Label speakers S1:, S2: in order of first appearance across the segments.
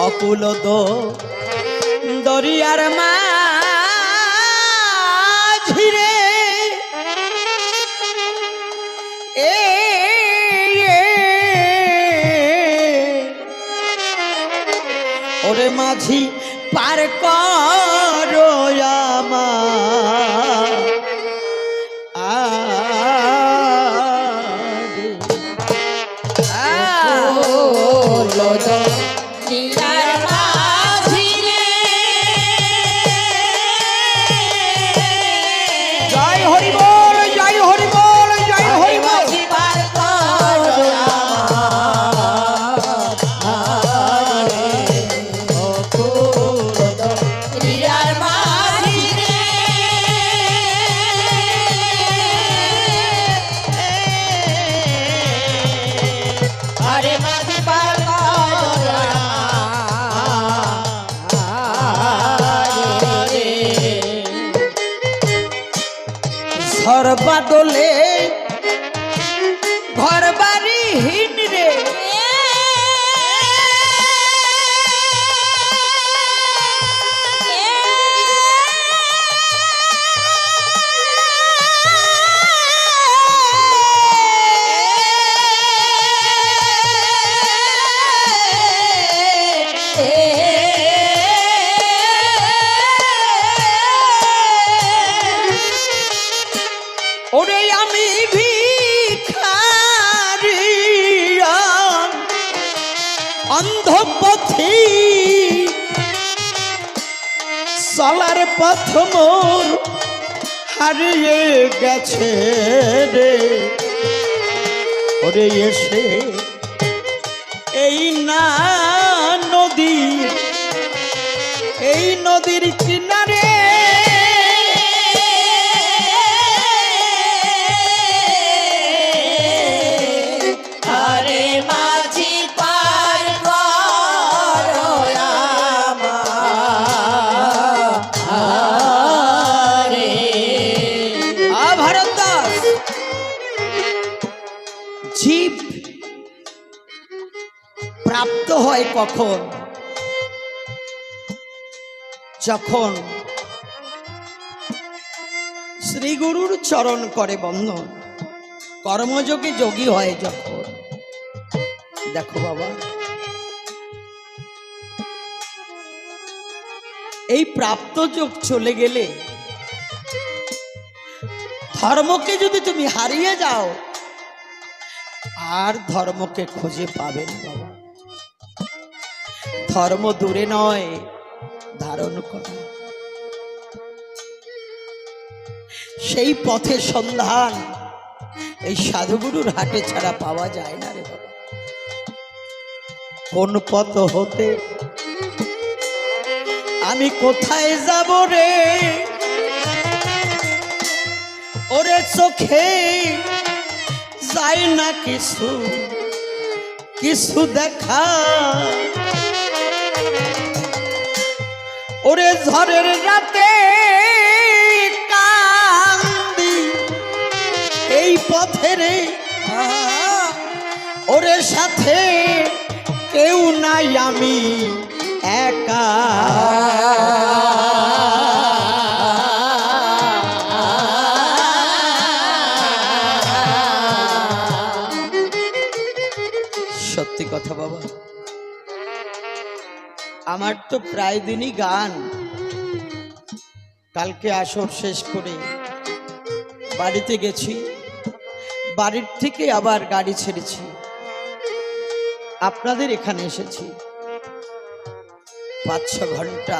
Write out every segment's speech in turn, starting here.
S1: অকুল দরিয়ার মাঝিরে ওরে মাঝি পার করো আমার জয় হরি বল, জয় হরি বল, জয় হরি বল। ঘর বাদলে ঘর বাড়ি হীন রে ওরে আমি ভিখারি অন্ধপথি চলার পথ মোর হারিয়ে গেছে রে ওরে এসে এই না নদীর কিনারে জীব প্রাপ্ত হয় কখন? যখন শ্রী গুরুর চরণ করে বন্ধন, কর্মযোগে যোগী হয় যখন। দেখো বাবা, এই প্রাপ্ত যোগ চলে গেলে ধর্মকে যদি তুমি হারিয়ে যাও আর ধর্মকে খুঁজে পাবেন বাবা। ধর্ম দূরে নয়, ধারণ করা। সেই পথে সন্ধান এই সাধুগুরুর হাটে ছাড়া পাওয়া যায় না রে বাবা। কোন পথ হতে আমি কোথায় যাব রে ওরে চোখে যায় না কিছু দেখা ওরে ঝড়ের রাতে কান্দি এই পথের ওরে সাথে কেউ নাই আমি একা সত্যি কথা বাবা, আমার তো প্রায় দিনই গান। কালকে আসর শেষ করে বাড়িতে গেছি, বাড়ির থেকে আবার গাড়ি ছেড়েছি, আপনাদের এখানে এসেছি। 5-6 ঘন্টা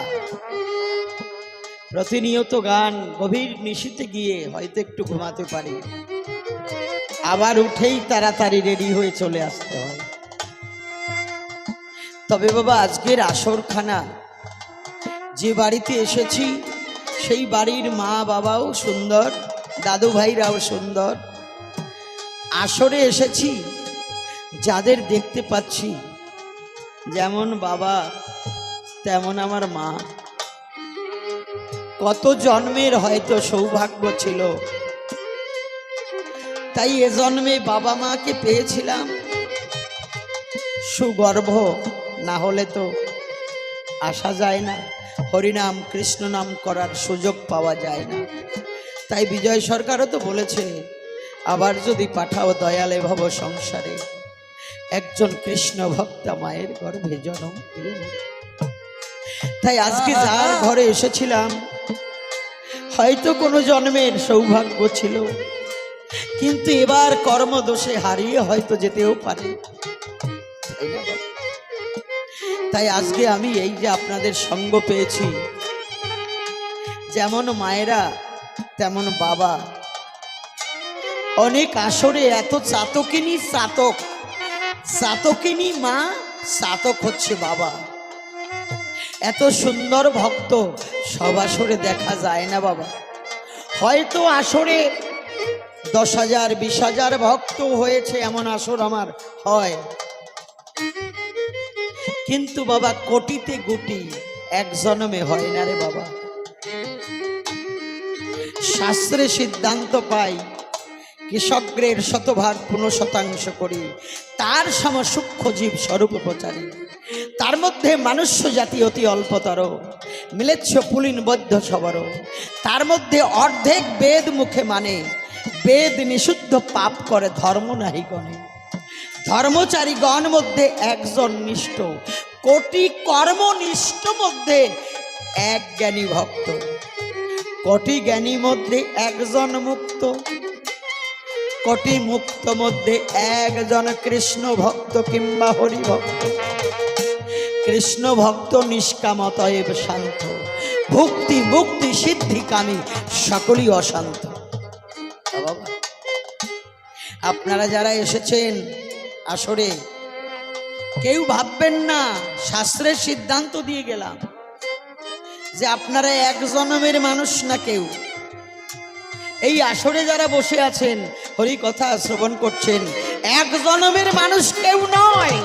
S1: প্রতিনিয়ত গান। গভীর নিশীতে গিয়ে হয়তো একটু ঘুমাতে পারি, আবার উঠেই তাড়াতাড়ি রেডি হয়ে চলে আসতে হয়। তবে বাবা, আজকের আসরখানা যে বাড়িতে এসেছি সেই বাড়ির মা বাবাও সুন্দর, দাদু ভাইরাও সুন্দর। আসরে এসেছি যাদের দেখতে পাচ্ছি, যেমন বাবা তেমন আমার মা। কত জন্মের হয়তো সৌভাগ্য ছিল, তাই এ জন্মে বাবা মাকে পেয়েছিলাম, সুগর্ভ না হলে তো আসা যায় না, হরিনাম কৃষ্ণ নাম করার সুযোগ পাওয়া যায় না। তাই বিজয় সরকারও তো বলেছে, আবার যদি পাঠাও দয়ালে ভব সংসারে, একজন কৃষ্ণ ভক্তা মায়ের গর্ভে জন্ম দিলেন। তাই আজকে যার ঘরে এসেছিলাম, হয়তো কোনো জন্মের সৌভাগ্য ছিল, কিন্তু এবার কর্মদোষে হারিয়ে হয়তো যেতেও পারে। তাই আজকে আমি এই যে আপনাদের সঙ্গ পেয়েছি, যেমন মায়েরা তেমন বাবা, অনেক আসরে এত চাতকিনী চাতক, চাতকিনী মা, চাতক হচ্ছে বাবা। এত সুন্দর ভক্ত সব আসরে দেখা যায় না বাবা। হয়তো আসরে 10,000 20,000 ভক্ত হয়েছে, এমন আসর আমার হয়, কিন্তু বাবা কোটিতে গুটি এক জন্মে হয় না রে বাবা। শাস্ত্রে সিদ্ধান্ত পাই, কৃষগ্রের শতভাগ 15% করি, তার সম সূক্ষ্ম জীব স্বরূপ প্রচারী। তার মধ্যে মনুষ্য জাতি অতি অল্পতর, মিলেচ্ছ পুলিন বদ্ধ সবর। তার মধ্যে অর্ধেক বেদ মুখে মানে, বেদ নিষিদ্ধ পাপ করে ধর্ম নাহি গণে। ধর্মচারী গণ মধ্যে একজন নিষ্ঠ, কোটি কর্মনিষ্ঠ মধ্যে এক জ্ঞানী ভক্ত। কোটি জ্ঞানী মধ্যে একজন মুক্ত, কোটি মুক্ত মধ্যে একজন কৃষ্ণ ভক্ত কিংবা হরি ভক্ত। কৃষ্ণ ভক্ত নিষ্কাম অতএব শান্ত, ভক্তি মুক্তি সিদ্ধি কামী সকলই অশান্ত। বাবা, আপনারা যারা এসেছেন আসরে, কেউ ভাববেন না শাস্ত্রের সিদ্ধান্ত দিয়ে গেলাম যে আপনারা এক জন্মের মানুষ না কেউ। এই আসরে যারা বসে আছেন, হরি কথা শ্রবণ করছেন, এক জন্মের মানুষ কেউ নয়।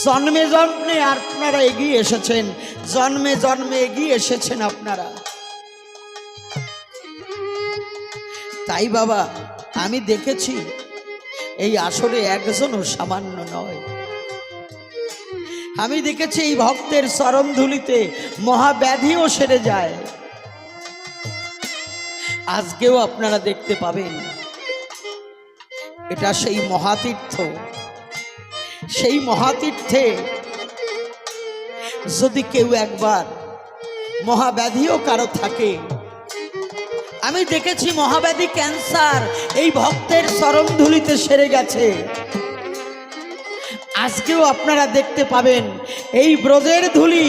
S1: জন্মে জন্মে আপনারা এগিয়ে এসেছেন, জন্মে জন্মে এগিয়ে এসেছেন আপনারা। তাই বাবা, আমি দেখেছি এই আসরে একজনও সামান্য নয়। আমি দেখেছি এই ভক্তের চরণ ধুলিতে মহাব্যাধিও সেরে যায়। আজকেও আপনারা দেখতে পাবেন, এটা সেই মহাতীর্থ। সেই মহাতীর্থে যদি কেউ একবার মহাব্যাধিও কারো থাকে, আমি দেখেছি মহাব্যাধি ক্যান্সার এই ভক্তের চরণ ধুলিতে সেরে গেছে। আজকেও আপনারা দেখতে পাবেন এই ব্রজের ধুলি,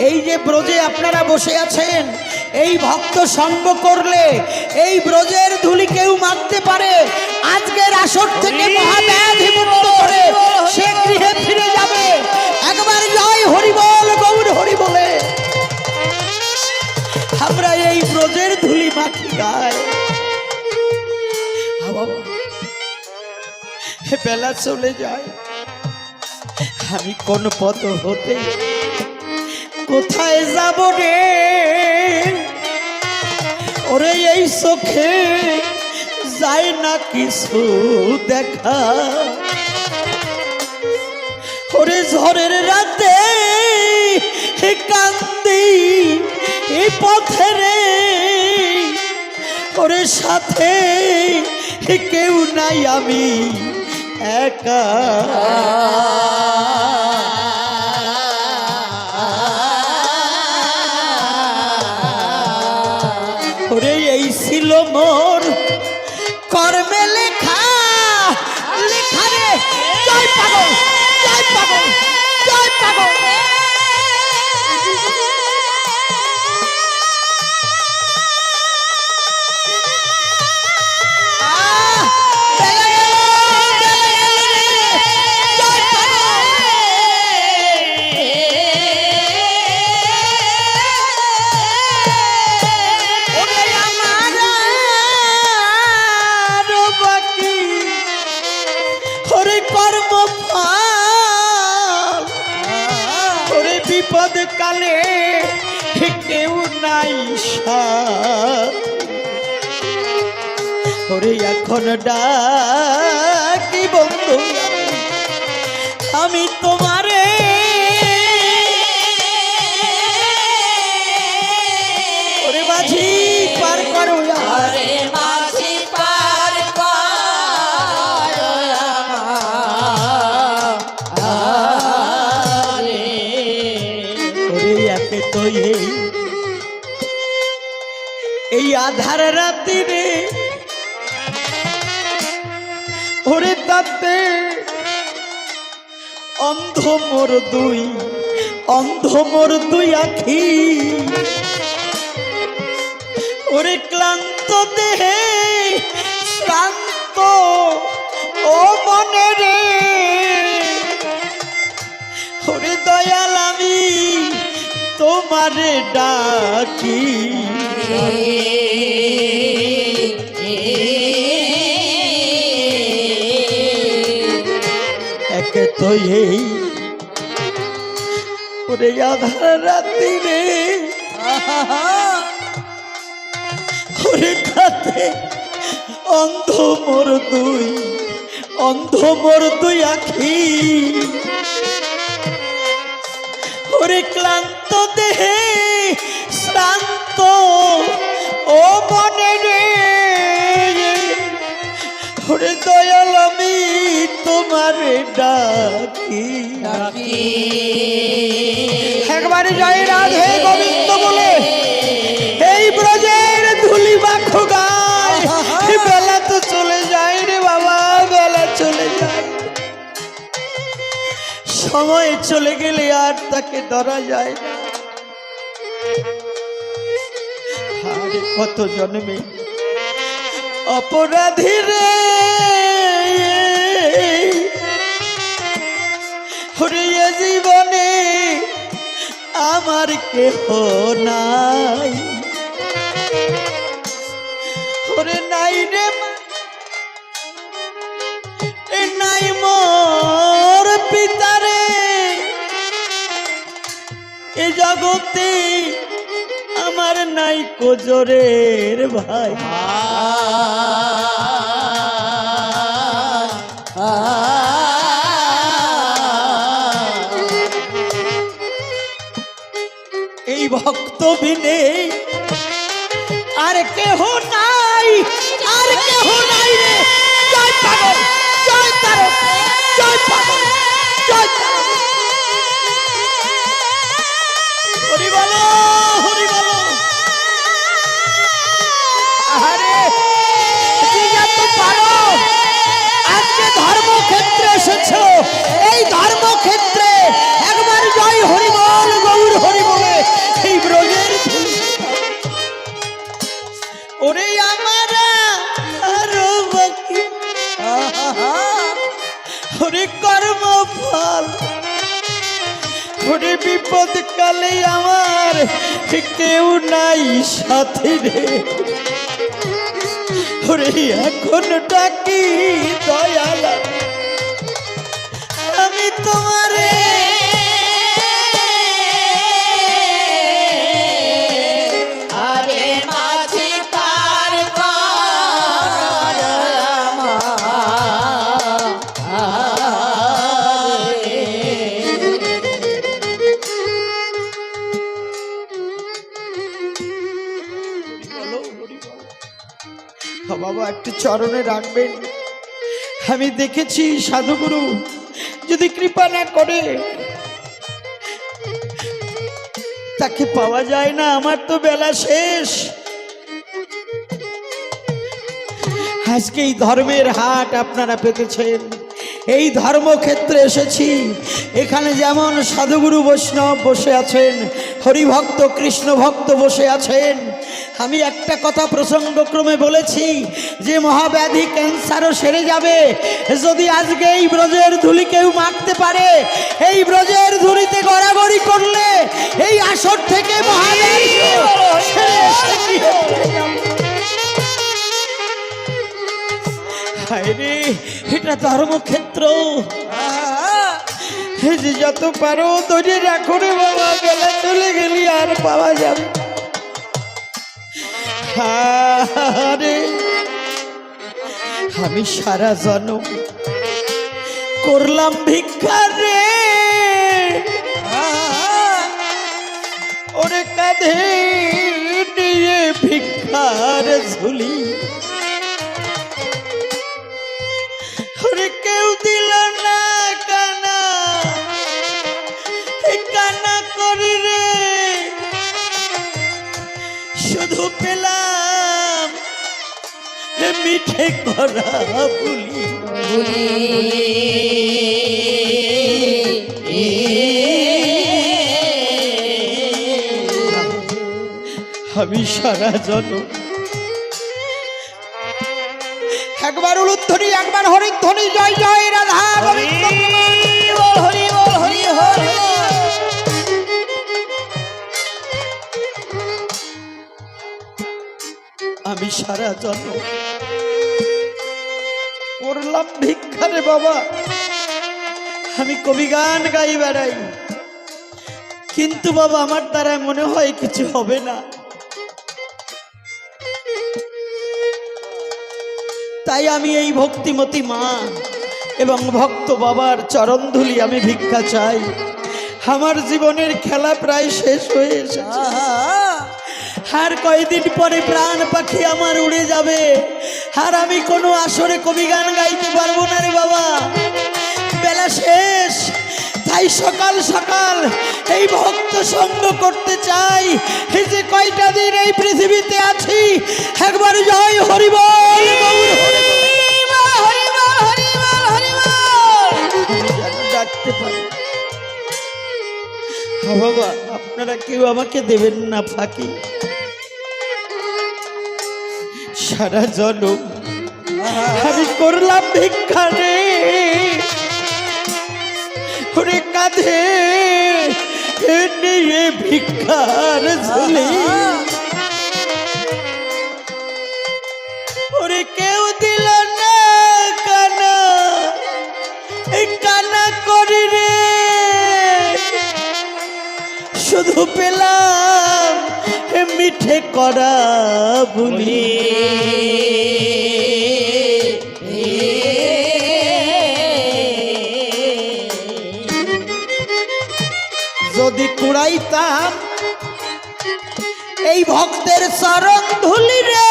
S1: এই যে ব্রজে আপনারা বসে আছেন, এই ভক্ত সঙ্গ করলে এই ব্রজের ধুলি কেউ মারতে পারে। আজকের আসর থেকে মহাব্যাধি মুক্ত করে সে গৃহে ফিরে যাবে। একবার জয় হরি বল, গৌর হরি বলে আমরা এই ব্রজের ধুলি মাটি গায়। বেলা চলে যায়, আমি কোন পথ হতে কোথায় যাব রে? ওরে এই চোখে যায় না কিছু দেখা, ওরে ঝড়ের রাতে কান্দি এই পথে রে, ওরে সাথে কেউ নাই আমি একা। ওরে এই ছিল মোর কর্মে লেখা, লেখা রে। জয় পাগল, জয় পাগল, জয় পাগল। বিপদ কালে কেউ নাই ওরে এখন ডাকি বন্ধু, আমি তোমারে ওরে মাঝি পার করো
S2: আরে মাঝি পার করো আমারে।
S1: ওরে একে তো এই আধার রাত্রিরে ওরে তাতে অন্ধ মোর দুই আখি ওরে ক্লান্ত দেহে শ্রান্ত ও মনে রে ওরে দয়াল আমি তোমারে ডাকি একে তো এই ওরে আধার রাত্রিরে ওরে তাতে অন্ধ মোর দুই আখি ওরে ক্লান্ত দেহে শ্রান্ত ও মনে রে ওরে দয়াল আমি তোমারে ডাকি একবারে জয় রাধে গোবিন্দ বলে এই ব্রজের ধুলি মাখো গায় বেলা তো চলে যায় রে বাবা, বেলা চলে যায়। সময় চলে গেলে আর তাকে ধরা যায় না। আরে কত জন্মে অপরাধী রে ওরে এ জীবনে আমার কেহ নাই ওরে নাই রে নাই মোর পিতারে এ জগতে আমার নাই কোজরের ভাই এই ভক্ত বিনে আর কেহ নাই, আর কেহ নাই রে। জয় পাগল, জয় তারক, জয় পাগল, জয় তারক। হরি বলো, হরি বলো। আরে তো পারো, আজকে ধর্মক্ষেত্রে এসেছো, এই ধর্মক্ষেত্রে একবার জয় হরি বল, গৌর হরি বলে এই ব্রজের ওরে আমার আরো বাকি ওরে কর্মফল ওরে বিপদ কালে আমার কেউ নাই সাথী রে ওরে এখন ডাকি দয়াল আমি তোমারে বাবা একটু চরণে রাখবেন। আমি দেখেছি সাধুগুরু যদি কৃপা না করে তাকে পাওয়া যায় না। আমার তো বেলা শেষ। আজকে এই ধর্মের হাট আপনারা পেতেছেন, এই ধর্মক্ষেত্রে এসেছি। এখানে যেমন সাধুগুরু বৈষ্ণব বসে আছেন, হরিভক্ত কৃষ্ণ ভক্ত বসে আছেন। আমি একটা কথা প্রসঙ্গক্রমে বলেছি যে মহাব্যাধি ক্যান্সারও সেরে যাবে যদি আজকে এই ব্রজের ধুলি কেউ মাখতে পারে। এই ব্রজের ধুলিতে গড়াগড়ি করলে এই আসর থেকে মহাব্যাধি এটা ধর্মক্ষেত্র। যে যত পারো ধরে রাখো রে বাবা, বেলা চলে গেলি আর পাওয়া যাবে। আরে আমি সারা জন্ম করলাম ভিক্ষা রে ওরে কাঁধে নিয়ে ভিক্ষার ঝুলি ওরে কেউ দিল না কানা কানা করি রে শুধু পেলাম মিঠে করা বুলি আমি সারা জন্ম একবার উলুধ্বনি একবার হরিধ্বনি জয় জয় রাধা গোবিন্দ হরি বল হরি হরি আমি সারা জন্ম করলাম ভিক্ষা রে বাবা আমি কবি গান গাই বেড়াই কিন্তু বাবা আমার দ্বারা মনে হয় কিছু হবে না তাই আমি এই ভক্তিমতী মা এবং ভক্ত বাবার চরণধুলি আমি ভিক্ষা চাই আমার জীবনের খেলা প্রায় শেষ হয়ে এসেছে আর কয়দিন পরে প্রাণ পাখি আমার উড়ে যাবে আর আমি কোনো আসরে কবি গান গাইতে পারবো না রে বাবা বেলা শেষ তাই সকাল সকাল এই ভক্ত সঙ্গ করতে চাই এই যে কয়টা দিন এই পৃথিবীতে আছি একবার জয় হরি বল ডাকতে পারি বাবা আপনারা কেউ আমাকে দেবেন না ফাঁকি সারা জনম আমি করলাম ভিক্ষা রে ওরে কাঁধে নিয়ে ভিক্ষার ঝুলি ওরে কেউ দিল না কানা কানা করি রে শুধু পেলাম মিঠে করা বুলি যদি কুড়াইতাম এই ভক্তের চরণ ধুলি রে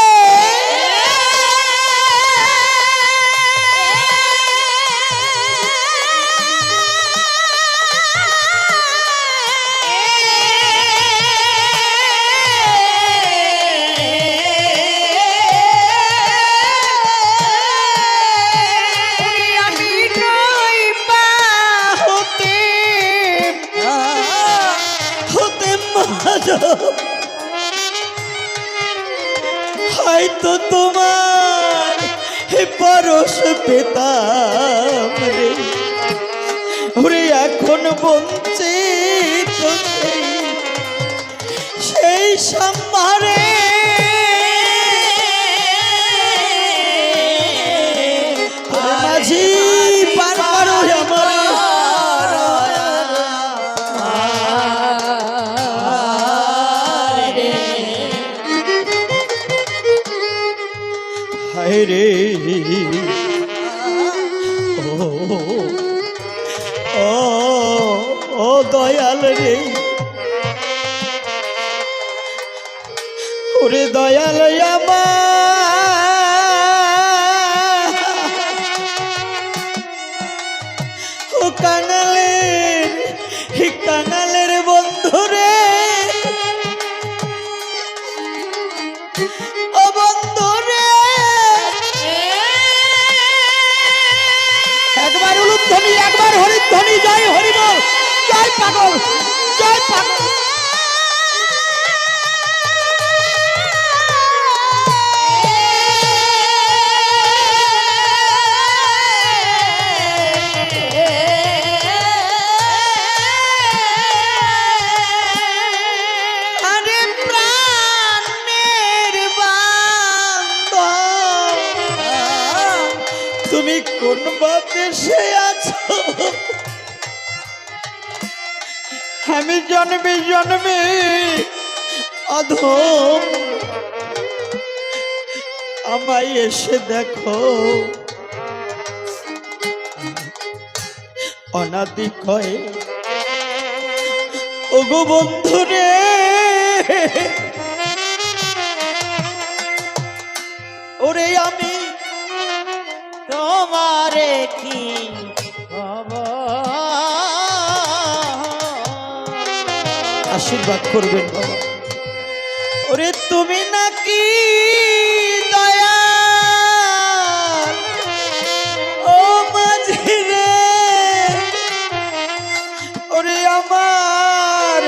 S1: হয়তো তোমার পরশ পেতাম রে ওরে এখন বঞ্চিত সেই সম্মারে মাঝি পার করো আমার রে ও দয়াল রে ওরে দয়াল আমার ও কাঙালের বন্ধু রে ও বন্ধু রে একবার উলুধ্বনি একবার হরিধ্বনি জয় হরি বল জয় পাগল জয় পাগল তুমি কোন দেশে আছো আমি জন্মে জন্মে অধম আমায় এসে দেখো অনাদি কয়ে ওগো বন্ধুরে ওরে আমি
S2: তোমারে কি
S1: আশীর্বাদ করবেন বাবা। ওরে তুমি নাকি দয়াল ও মাঝি রে, ওরে আমার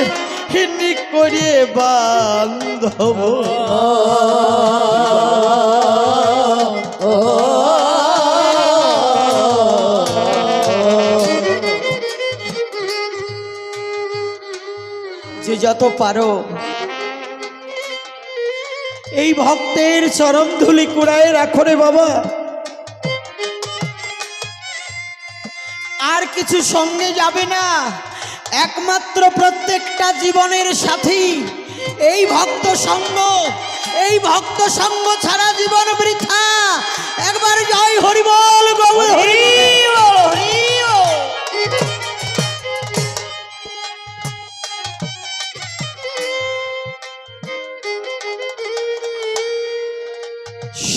S1: হিন্দি করিয়ে বান্ধব যে যত পারো এই ভক্তের চরণ ধুলি কুড়ায় রাখো রে বাবা। আর কিছু সঙ্গে যাবে না, একমাত্র প্রত্যেকটা জীবনের সাথী এই ভক্ত সঙ্গ। এই ভক্ত সঙ্গ ছাড়া জীবন বৃথা। একবার জয় হরি বল, গৌর হরি বল, হরি বল।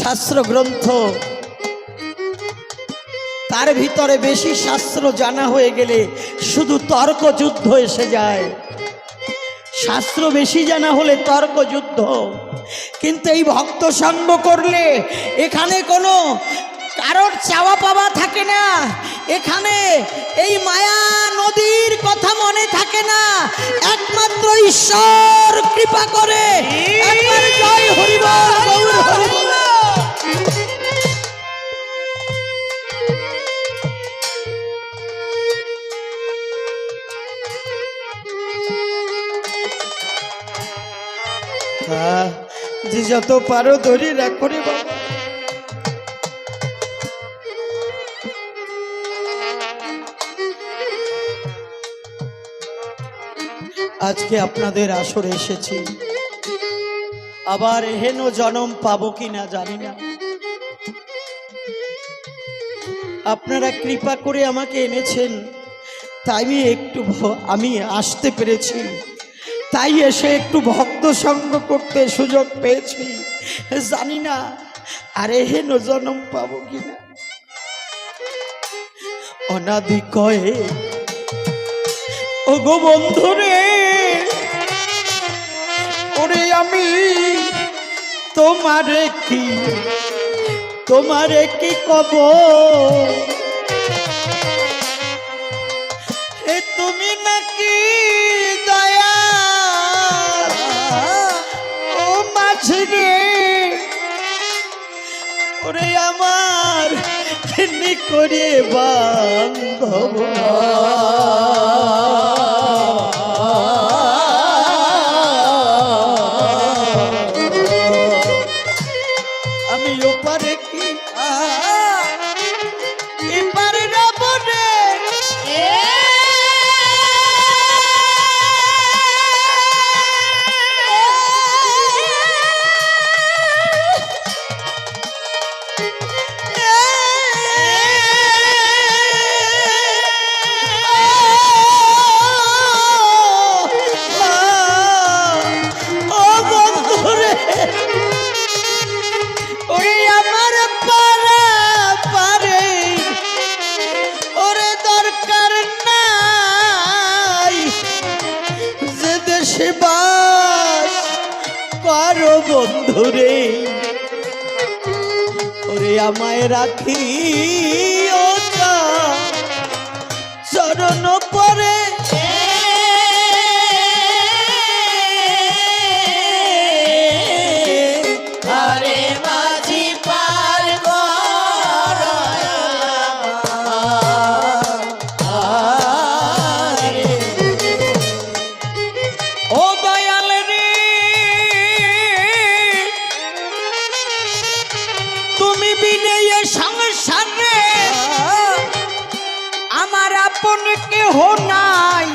S1: শাস্ত্র গ্রন্থ, তার ভিতরে বেশি শাস্ত্র জানা হয়ে গেলে শুধু তর্ক যুদ্ধ এসে যায়। শাস্ত্র বেশি জানা হলে তর্ক যুদ্ধ। কিন্তু এই ভক্ত সঙ্গ করলে এখানে কোনো কারোর চাওয়া পাওয়া থাকে না। এখানে এই মায়া নদীর কথা মনে থাকে না, একমাত্র ঈশ্বর কৃপা করে। একবার জয় হরি বল, গৌর হরি বল। যে যত পারো ধরি রাখো রে বাবা। আজকে আপনাদের আসরে এসেছি, আবার হেন জনম পাবো কিনা জানি না। আপনারা কৃপা করে আমাকে এনেছেন, তাই আমি আসতে পেরেছি। তাই এসে একটু ভক্ত সঙ্গ করতে সুযোগ পেয়েছি। জানি না আরে হেন জনম পাবো কিনা। অনাদি কয়ে ওগো বন্ধুরে, ওরে আমি তোমারে কি কব। এ তুমি নাকি দয়া ও মাঝি রে, ওরে আমার হিন্দি করে বান্ধব। আমি ওপারে কি এপারে যাব রে। বন্ধুরে ওরে আমায় রাখি ও চরণ পরে।
S2: হরে মাঝি পার কর
S1: ও দয়াল রে, তুমি বিনে সংসারে আমার আপন কেহ নাই।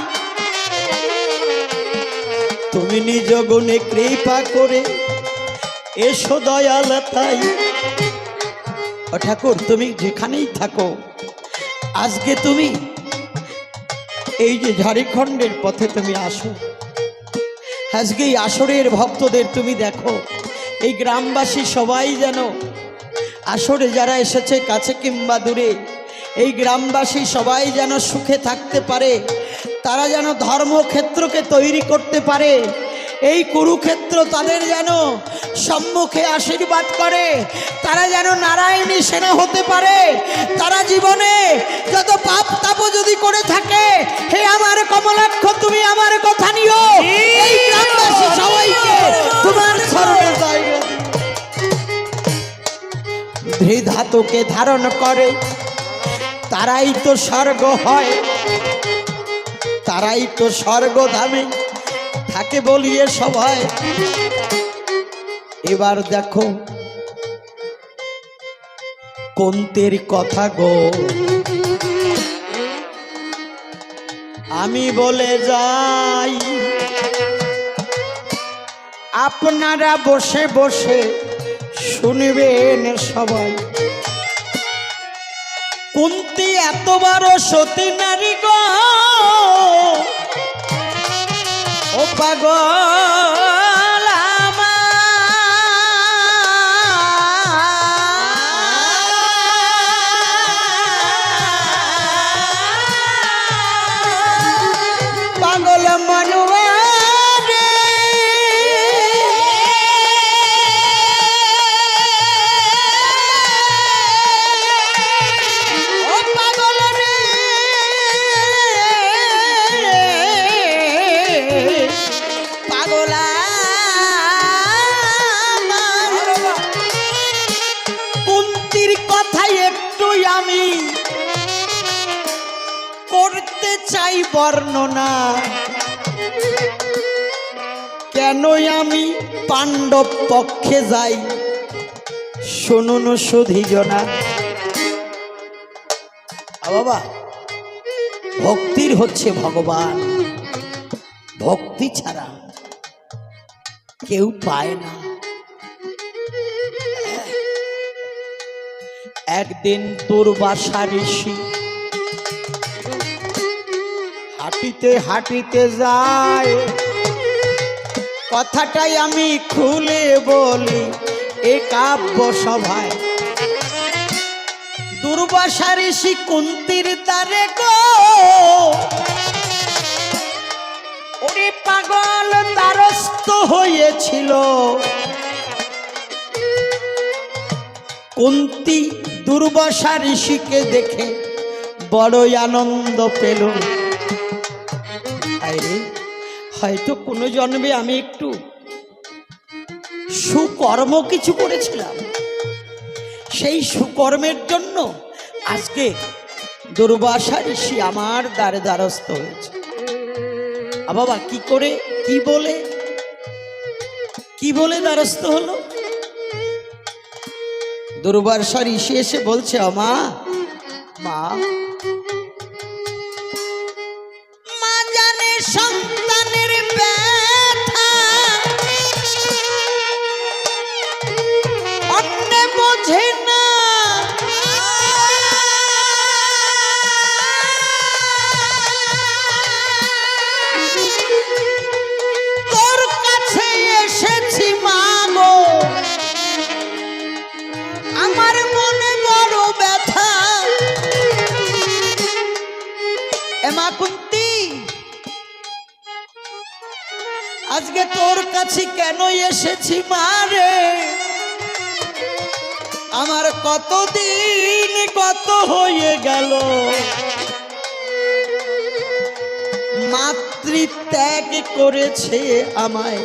S1: তুমি নিজ গুণে কৃপা করে এসো দয়াল তাই। ও ঠাকুর, তুমি যেখানেই থাকো, আজকে তুমি এই যে ঝাড়খণ্ডের পথে তুমি আসো, আজকে এই আসরের ভক্তদের তুমি দেখো, এই গ্রামবাসী সবাই যেন আসরে যারা এসেছে কাছে কিংবা দূরে, এই গ্রামবাসী সবাই যেন সুখে থাকতে পারে, তারা যেন ধর্মক্ষেত্রকে তৈরি করতে পারে, এই কুরুক্ষেত্র তাদের যেন সম্মুখে আশীর্বাদ করে, তারা যেন নারায়ণী সেনা হতে পারে, তারা জীবনে যত পাপ তাপ যদি করে থাকে, হে আমার কমলাক্ষ তুমি আমার কথা নিও, এই গ্রামবাসী সবাইকে তোমার শরণে জায়গা দিও। ধৃধাতুকে ধারণ করে তারাই তো স্বর্গ হয়, তারাই তো স্বর্গধামে থাকে বলিয়ে সবাই। এবার দেখো কুন্তির কথা গো আমি বলে যাই, আপনারা বসে বসে শুনবেন সবাই। কুন্তি এত বড় সতী নারী গো, ও পাগল পাগল মনুয়া রে, ও পাগল রে, পাগলা কুন্তির কথাই একটু আমি করতে চাই বর্ণনা, কেন আমি পাণ্ডব পক্ষে যাই শুনুন সুধীজনা। বাবা, ভক্তির হচ্ছে ভগবান, ভক্তি ছাড়া কেউ পায় না। একদিন দুর্বাসা ঋষি হাঁটিতে হাঁটিতে যায়, কথাটাই আমি খুলে বলি এ কাব্য সভায়। দুর্বাসা ঋষি কুন্তির দ্বারে গো, ওরে পাগল দ্বারস্থ হয়েছিল। কুন্তি দুর্বাসা ঋষিকে দেখে বড়ই আনন্দ পেল। আরে হয়তো কোনো জন্মে আমি একটু সুকর্ম কিছু করেছিলাম, সেই সুকর্মের জন্য আজকে দুর্বাসা ঋষি আমার দ্বারে দ্বারস্থ হয়েছে। বাবা কি করে কি বলে দ্বারস্থ হলো? দুর্বাসা ঋষি এসে বলছে, মা মা মা জানে সন্তানের ব্যথা, অন্য বোঝে না। তোর কাছে এসেছি মা গো, আমার মনে বড় ব্যথা। মা কুন্তি, আজকে তোর কাছে কেন এসেছি মা রে? আমার কতদিন কত হয়ে গেল মাতৃত্যাগ করেছে আমায়,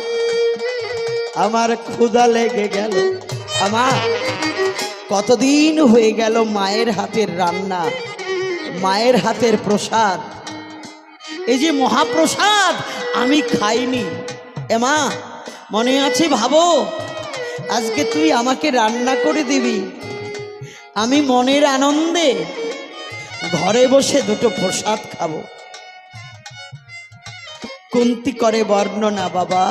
S1: আমার ক্ষুধা লেগে গেল। আমার কতদিন হয়ে গেল মায়ের হাতের রান্না, মায়ের হাতের প্রসাদ, এই যে মহাপ্রসাদ আমি খাইনি। মা মনে আছে ভাবো, আজকে তুই আমাকে রান্না করে দিবি, আমি মনের আনন্দে ঘরে বসে দুটো প্রসাদ খাবো। কুন্তি করে বর্ণনা, বাবা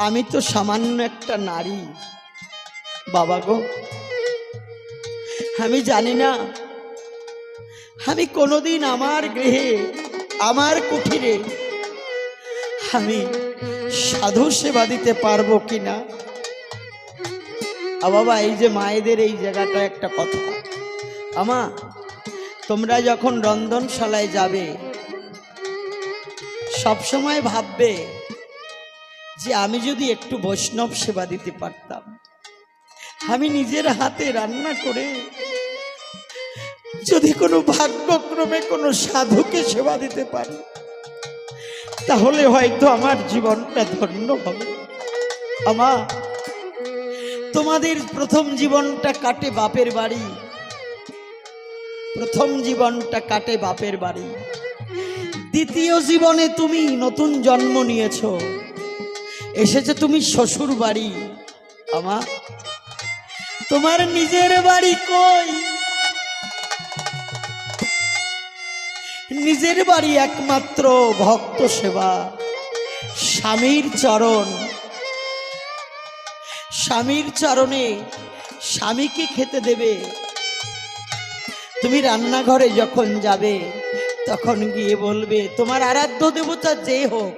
S1: আমি তো সামান্য একটা নারী, বাবা গো আমি জানি না আমি কোনোদিন আমার গৃহে, আমার কুঠিরে আমি সাধু সেবা দিতে পারবো কিনা। বাবা, এই যে মায়েদের এই জায়গাটা একটা কথা, আমা তোমরা যখন রন্ধনশালায় যাবে সবসময় ভাববে যে আমি যদি একটু বৈষ্ণব সেবা দিতে পারতাম, আমি নিজের হাতে রান্না করে যদি কোনো ভাগ্যক্রমে কোনো সাধুকে সেবা দিতে পারি, তাহলে হয়তো আমার জীবনটা ধন্য হবে। আমা, তোমাদের প্রথম জীবনটা কাটে বাপের বাড়ি, প্রথম জীবনটা কাটে বাপের বাড়ি, দ্বিতীয় জীবনে তুমি নতুন জন্ম নিয়েছো, এসেছে তুমি শ্বশুর বাড়ি। আমা, তোমার নিজের বাড়ি কই? নিজের বাড়ি একমাত্র ভক্ত সেবা, স্বামীর চরণ, স্বামীর চরণে স্বামীকে খেতে দেবে। তুমি রান্নাঘরে যখন যাবে তখন গিয়ে বলবে, তোমার আরাধ্য দেবতা যে হোক,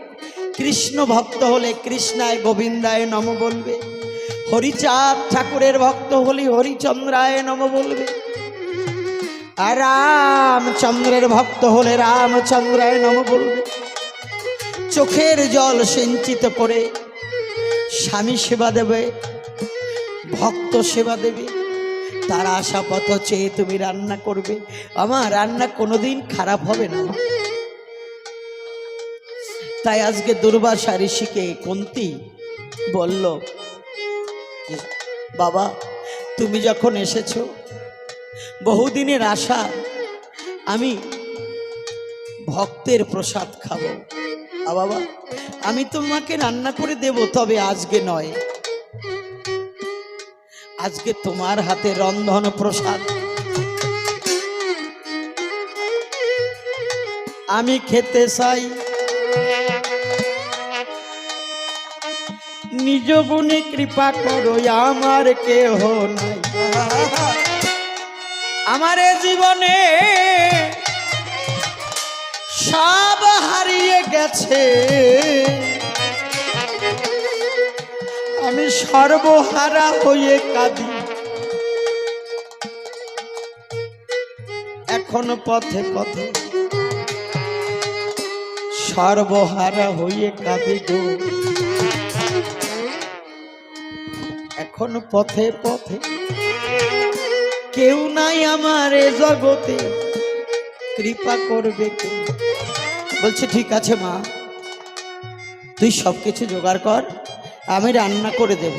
S1: কৃষ্ণ ভক্ত হলে কৃষ্ণায় গোবিন্দায় নম বলবে, হরিচাঁদ ঠাকুরের ভক্ত হলে হরিচন্দ্রায় নম বলবে, আর রামচন্দ্রের ভক্ত হলে রামচন্দ্রায় নম বলবে। চোখের জল সিঞ্চিত করে স্বামী সেবা দেবে, ভক্ত সেবা দেবে, তার আশা পথ চেয়ে তুমি রান্না করবে। আমার রান্না কোনোদিন খারাপ হবে না। তাই আজকে দুর্বাসা ঋষিকে কুন্তী বলল, বাবা তুমি যখন এসেছো, বহুদিনের আশা আমি ভক্তের প্রসাদ খাবো। বাবা আমি তোমাকে রান্না করে দেব, তবে আজকে নয়, আজকে তোমার হাতে রন্ধন প্রসাদ আমি খেতে চাই। নিজ গুণে কৃপা করো, আমার কেহ নাই। আমার জীবনে সব হারিয়ে গেছে, আমি সর্বহারা হয়ে কাঁদি। এখন পথে পথে সর্বহারা হয়ে কাঁদি গো। এখন পথে পথে কেউ নাই আমার এ জগতে, কৃপা করবে কে? বলছে ঠিক আছে মা, তুই সবকিছু জোগাড় কর, আমি রান্না করে দেব।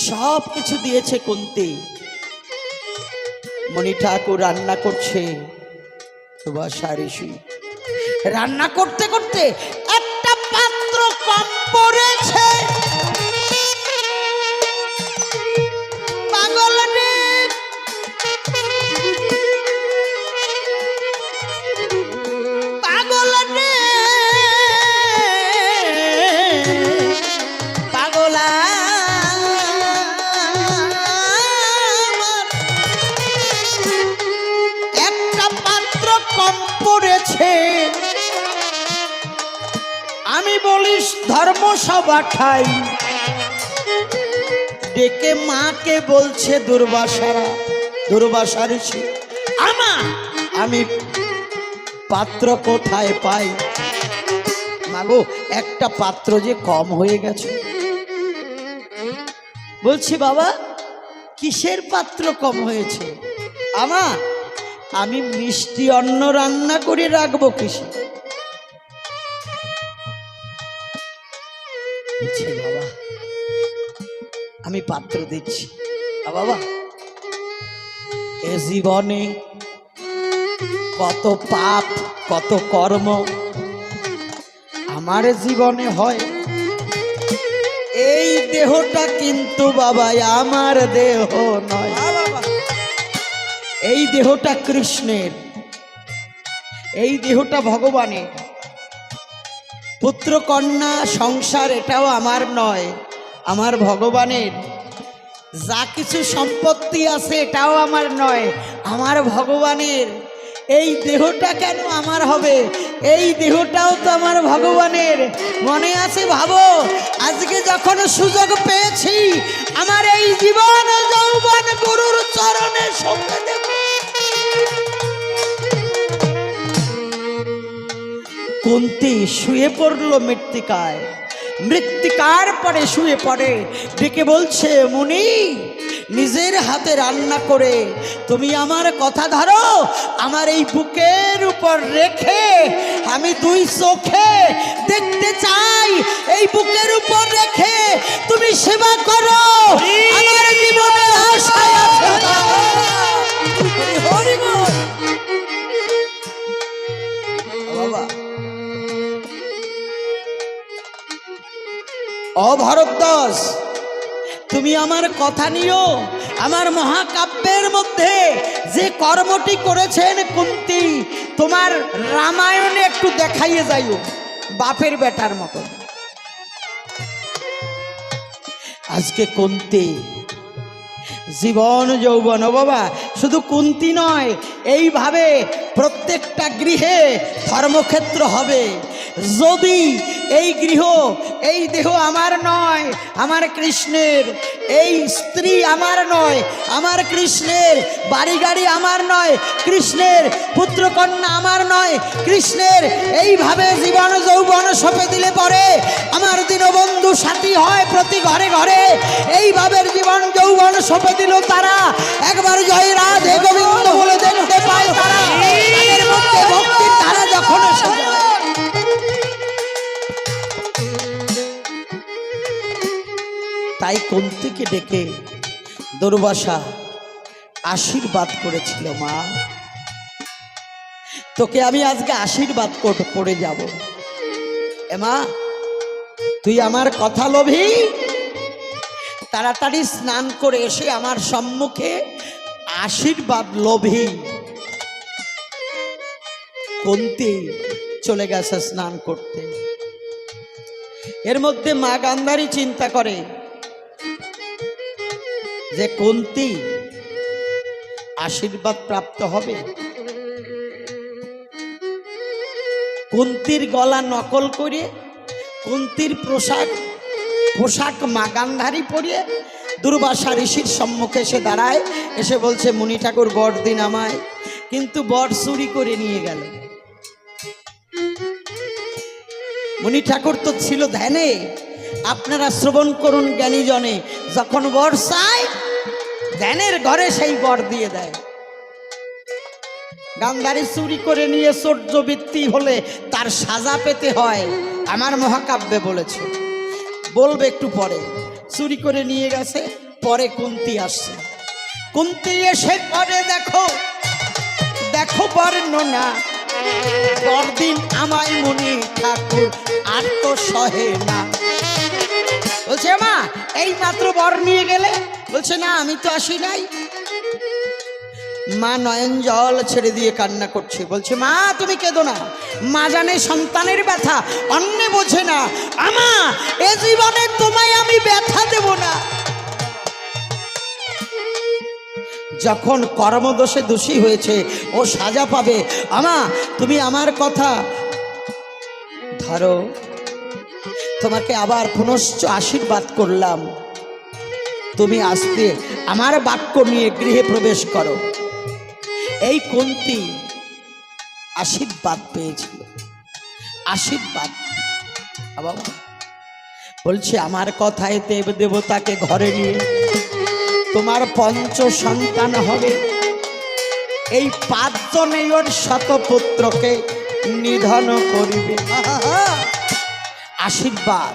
S1: সব কিছু দিয়েছে কুন্তী। মণি ঠাকুর রান্না করছে, দুর্বাসা ঋষি রান্না করতে করতে একটা পাত্র কম পড়েছে। পাগল রে, পাগল রে, পাগলা একটা পাত্র কম পড়েছে। আমি বলিস ধর্মসভা ঠাই, ডেকে মাকে বলছে দুর্বাসা ঋষি, আমা আমি পাত্র কোথায় পাই? মাগো একটা পাত্র যে কম হয়ে গেছে। বলছি বাবা কিসের পাত্র কম হয়েছে? আমা আমি মিষ্টি অন্ন রান্না করে রাখবো কিসে? বাবা আমি পাত্র দিচ্ছি। বাবা এ জীবনে কত পাপ কত কর্ম আমার জীবনে হয়, এই দেহটা কিন্তু বাবা আমার দেহ নয়, এই দেহটা কৃষ্ণের, এই দেহটা ভগবানের। পুত্র কন্যা সংসার এটাও আমার নয়, আমার ভগবানের। যা কিছু সম্পত্তি আছে এটাও আমার নয়, আমার ভগবানের। এই দেহটা কেন আমার হবে? এই দেহটাও তো আমার ভগবানের। মনে আছে ভাবো, আজকে যখন সুযোগ পেয়েছি আমার এই জীবন যৌবন গুরুর চরণে সঁপে দেব। কুন্তী শুয়ে পড়লো মৃত্তিকায়, মৃত্তিকার পরে শুয়ে পড়ে, ডেকে বলছে, মুনি নিজের হাতে রান্না করে তুমি আমার কথা ধরো, আমার এই বুকের উপর রেখে আমি দুই চোখে দেখতে চাই, এই বুকের উপর রেখে তুমি সেবা করো, আমার জীবনে আশা আছে। হরি বল। বাবা, ও ভরদ্বাজ, তুমি আমার কথা নিও। আমার মহাকাব্যের মধ্যে যে কর্মটি করেছেন কুন্তী, তোমার রামায়ণে একটু দেখাইয়ে যাইও, বাপের বেটার মতো। আজকে কুন্তী জীবন যৌবন, বাবা শুধু কুন্তী নয়, এইভাবে প্রত্যেকটা গৃহে ধর্মক্ষেত্র হবে। যদি এই গৃহ, এই দেহ আমার নয়, আমার কৃষ্ণের, এই স্ত্রী আমার নয়, আমার কৃষ্ণের, বাড়ি গাড়ি আমার নয়, কৃষ্ণের, পুত্রকন্যা আমার নয়, কৃষ্ণের, এইভাবে জীবন যৌবন সঁপে দিলে পরে আমার দীনবন্ধু সাথী হয় প্রতি ঘরে ঘরে। এইভাবে জীবন যৌবন সঁপে দিল তারা, একবার জয় রাধে গোবিন্দ বলে দেখতে পায় তারা, তাদের মধ্যে ভক্তির ধারা যখন তাই কুন্তীকে ডেকে দুর্বাসা আশীর্বাদ করেছিল, মা তোকে আমি আজকে আশীর্বাদ করে যাব। এ মা, তুই আমার কথা লোভী, তাড়াতাড়ি স্নান করে এসে আমার সম্মুখে আশীর্বাদ লোভী। কুন্তী চলে গেছে স্নান করতে। এর মধ্যে মা গান্ধারী চিন্তা করে যে কুন্তী আশীর্বাদ প্রাপ্ত হবে। কুন্তীর গলা নকল করে, কুন্তীর পোশাক মা গান্ধারী পরিয়ে দুর্বাসা ঋষির সম্মুখে এসে দাঁড়ায়, এসে বলছে, মুনি ঠাকুর বর দিন আমায়। কিন্তু বর চুরি করে নিয়ে গেল। মুনি ঠাকুর তো ছিল ধ্যানে। আপনারা শ্রবণ করুন জ্ঞানী জনে, যখন বর চায় ধ্যানের ঘরে সেই বর দিয়ে দেয়। গান্ধারী চুরি করে নিয়ে চৌর্যবৃত্তি হলে তার সাজা পেতে হয়, আমার মহাকাব্যে বলেছে, বলবে একটু পরে। চুরি করে নিয়ে গেছে, পরে কুন্তী আসছে। কুন্তী এসে পরে দেখো দেখো বর্ণনা, পরদিন আমায় মুনি ঠাকুর আর তো সহে না। বলছে, মা এই মাত্র বর নিয়ে গেলে? বলছে, না আমি তো আসি নাই। মা নয়ন জল ছেড়ে দিয়ে কান্না করছে। বলছে, মা তুমি কেঁদো না, মা জানে সন্তানের ব্যথা, অন্যে বোঝে না। আমা এ জীবনে তোমায় আমি ব্যথা দেব না। যখন কর্মদোষে দোষী হয়েছে ও সাজা পাবে। আমা তুমি আমার কথা ধরো, তোমাকে আবার পুনশ্চ আশীর্বাদ করলাম, তুমি আসতে আমার বাক্য নিয়ে গৃহে প্রবেশ করো। এই কুন্তী আশীর্বাদ পেয়েছিল, আশীর্বাদ। বাবা বলছে, আমার কথায় দেব দেবতাকে ঘরে নিয়ে তোমার পঞ্চ সন্তান হবে। এই 5 জনেই ওর শতপুত্রকে নিধন করিবে। আশীর্বাদ।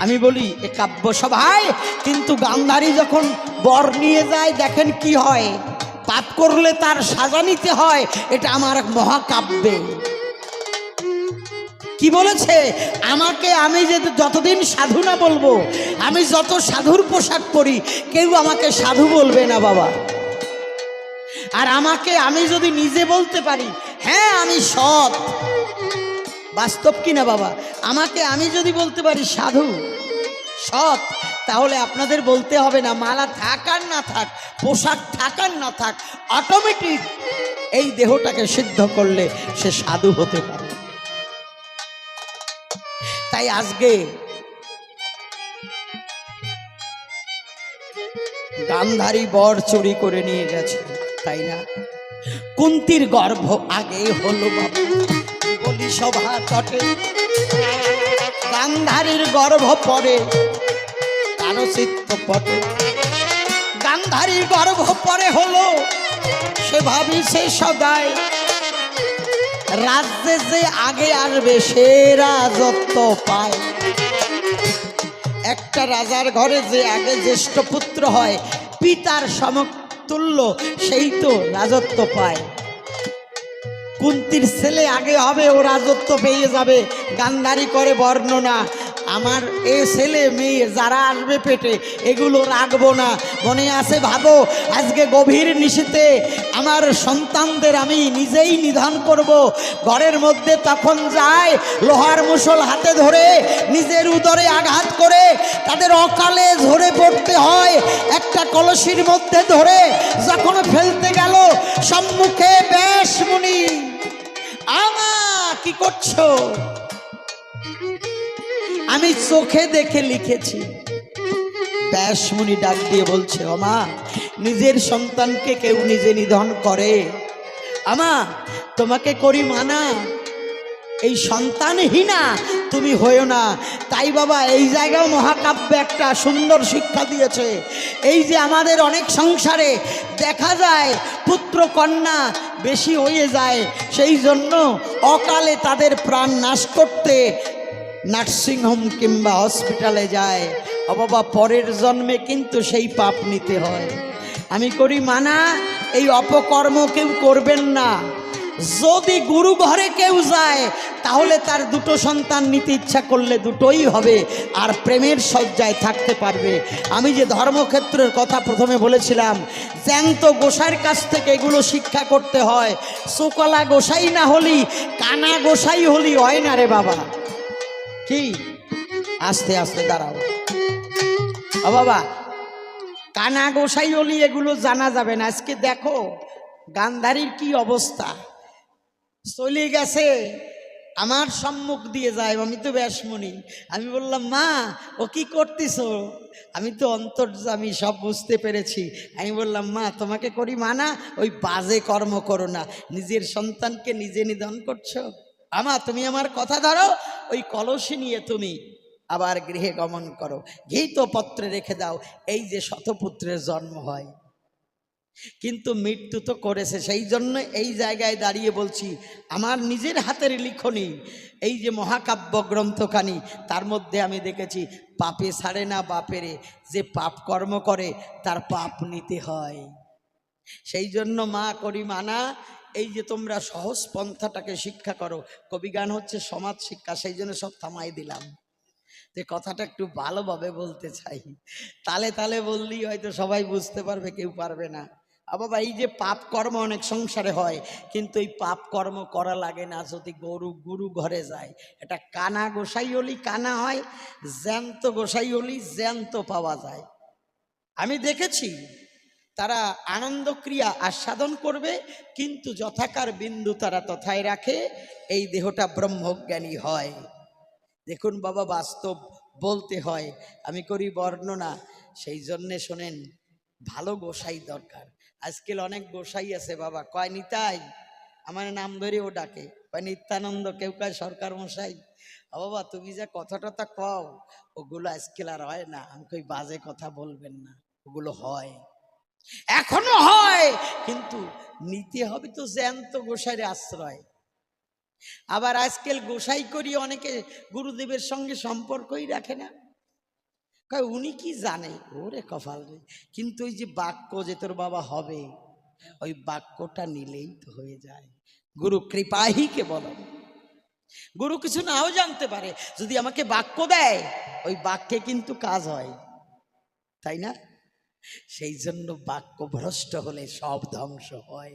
S1: আমি বলি এ কাব্য সভায়, কিন্তু গান্ধারী যখন বর নিয়ে যায় দেখেন কি হয়, পাপ করলে তার সাজা নিতে হয়। এটা আমার মহাকাব্যে কি বলেছে, আমাকে আমি যতদিন সাধু না বলবো, আমি যত সাধুর পোশাক পরি কেউ আমাকে সাধু বলবে না বাবা। আর আমাকে আমি যদি নিজে বলতে পারি, হ্যাঁ আমি সৎ, বাস্তব কিনা বাবা, আমাকে আমি যদি বলতে পারি সাধু সৎ, তাহলে আপনাদের বলতে হবে না, মালা থাক আর না থাক, পোশাক থাক আর না থাক, অটোমেটিক এই দেহটাকে সিদ্ধ করলে সে সাধু হতে পারে। তাই আজকে গান্ধারী বর চুরি করে নিয়ে গেছে, তাই না? কুন্তির গর্ভ আগে হলো বাবা, বলি সভা তটে গান্ধারীর গর্ভ পরে কারো চিত্ত পটে। গান্ধারীর গর্ভ পরে হলো, সে ভাবি সে সদায় রাজ্যে যে আগে আসবে সে রাজত্ব পায়। একটা রাজার ঘরে যে আগে জ্যেষ্ঠ পুত্র হয়, পিতার সমতুল্য, সেই তো রাজত্ব পায়। কুন্তির ছেলে আগে হবে, ও রাজত্ব পেয়ে যাবে। গান্ধারী করে বর্ণনা, আমার এ ছেলে মেয়ে যারা আসবে পেটে এগুলো রাখবো না। মনে আছে ভাবো, আজকে গভীর নিশীথে আমার সন্তানদের আমি নিজেই নিধন করব। ঘরের মধ্যে তখন যায়, লোহার মুষল হাতে ধরে নিজের উদরে আঘাত করে তাদের অকালে ঝরে পড়তে হয়। একটা কলসির মধ্যে ধরে যখন ফেলতে গেল, সম্মুখে ব্যাস মুনি, আমা কি করছো? আমি চোখে দেখে লিখেছি। ব্যাস মুনি ডাক দিয়ে বলছে, আমা নিজের সন্তানকে কেউ নিজে নিধন করে? আমা তোমাকে করি মানা, এই সন্তানহীনা তুমি হয়েও না। তাই বাবা এই জায়গাও মহাকাব্যে একটা সুন্দর শিক্ষা দিয়েছে। এই যে আমাদের অনেক সংসারে দেখা যায় পুত্র কন্যা বেশি হয়ে যায়, সেই জন্য অকালে তাদের প্রাণ নাশ করতে নার্সিংহোম কিংবা হসপিটালে যায়। ও বাবা পরের জন্মে কিন্তু সেই পাপ নিতে হয়। আমি করি মানা, এই অপকর্ম কেউ করবেন না। যদি গুরু ঘরে কেউ যায় তাহলে তার দুটো সন্তান নিতে ইচ্ছা করলে দুটোই হবে, আর প্রেমের শয্যায় থাকতে পারবে। আমি যে ধর্মক্ষেত্রের কথা প্রথমে বলেছিলাম, জ্যান্ত গোসাইয়ের কাছ থেকে এগুলো শিক্ষা করতে হয়। চোকলা গোসাই না হলি, কানা গোসাই হলি হয় না রে বাবা। কি আস্তে আস্তে দাঁড়াও ও বাবা, কানা গোসাই হলি এগুলো জানা যাবে না। আজকে দেখো গান্ধারীর কি অবস্থা, চলে গেছে আমার সম্মুখ দিয়ে যায়। আমি তো ব্যাসমণি, আমি বললাম মা ও কি করতেছ? আমি তো অন্তর্যামী, সব বুঝতে পেরেছি। আমি বললাম মা তোমাকে করি মানা, ওই বাজে কর্ম করো না, নিজের সন্তানকে নিজে নিধন করছো। আমা তুমি আমার কথা ধরো, ওই কলসি নিয়ে তুমি আবার গৃহে গমন করো, ঘৃত পত্রে রেখে দাও, এই যে শতপুত্রের জন্ম হয়। কিন্তু মৃত্যু তো করেছে, সেই জন্য এই জায়গায় দাঁড়িয়ে বলছি, আমার নিজের হাতের লিখনি এই যে মহাকাব্য গ্রন্থখানি, তার মধ্যে আমি দেখেছি পাপে ছাড়ে না বাপেরে, যে পাপ কর্ম করে তার পাপ নিতে হয়। সেই জন্য মা করি মানা, এই যে তোমরা সহজ পন্থাটাকে শিক্ষা করো। কবিগান হচ্ছে সমাজ শিক্ষা, সেই জন্য সব থামাই দিলাম। যে কথাটা একটু ভালোভাবে বলতে চাই, তালে তালে বললেই হয়তো সবাই বুঝতে পারবে, কেউ পারবে না। বাবা এই যে পাপ কর্ম অনেক সংসারে হয়, কিন্তু এই পাপ কর্ম করা লাগে না যদি গুরু ঘরে যায়। এটা কানা গোসাই হলি কানা হয়, জ্যান্ত গোসাই হলি জ্যান্ত পাওয়া যায়। আমি দেখেছি তারা আনন্দ ক্রিয়া আস্বাদন করবে, কিন্তু যথাকার বিন্দু তারা তথায় রাখে, এই দেহটা ব্রহ্মজ্ঞানী হয়। দেখুন বাবা বাস্তব বলতে হয়, আমি করি বর্ণনা। সেই জন্যে শোনেন, ভালো গোসাই দরকার। আজকাল অনেক গোসাই আছে বাবা, কয় নিতাই, আমার নাম ধরে ও ডাকে, কয় নিত্যানন্দ, কেউ কয় সরকার মশাই। বাবা তুমি যা কথা টথা কও, ওগুলো আজকাল আর হয় না। আমি কই বাজে কথা বলবেন না, ওগুলো হয়, এখনো হয়, কিন্তু নিতে হবে তো জ্যান্ত গোসাইয়ের আশ্রয়। আবার আজকাল গোসাই করি অনেকে গুরুদেবের সঙ্গে সম্পর্কই রাখে না, কয় উনি কি জানে, ওরে কপাল রে। কিন্তু ওই যে বাক্য যে তোর বাবা হবে, ওই বাক্যটা নিলেই তো হয়ে যায়। গুরু কৃপাহি কে বলো, গুরু কিছু নাও জানতে পারে, যদি আমাকে বাক্য দেয় ওই বাক্যে কিন্তু কাজ হয়, তাই না? সেই জন্য বাক্য ভ্রষ্ট হলে সব ধ্বংস হয়।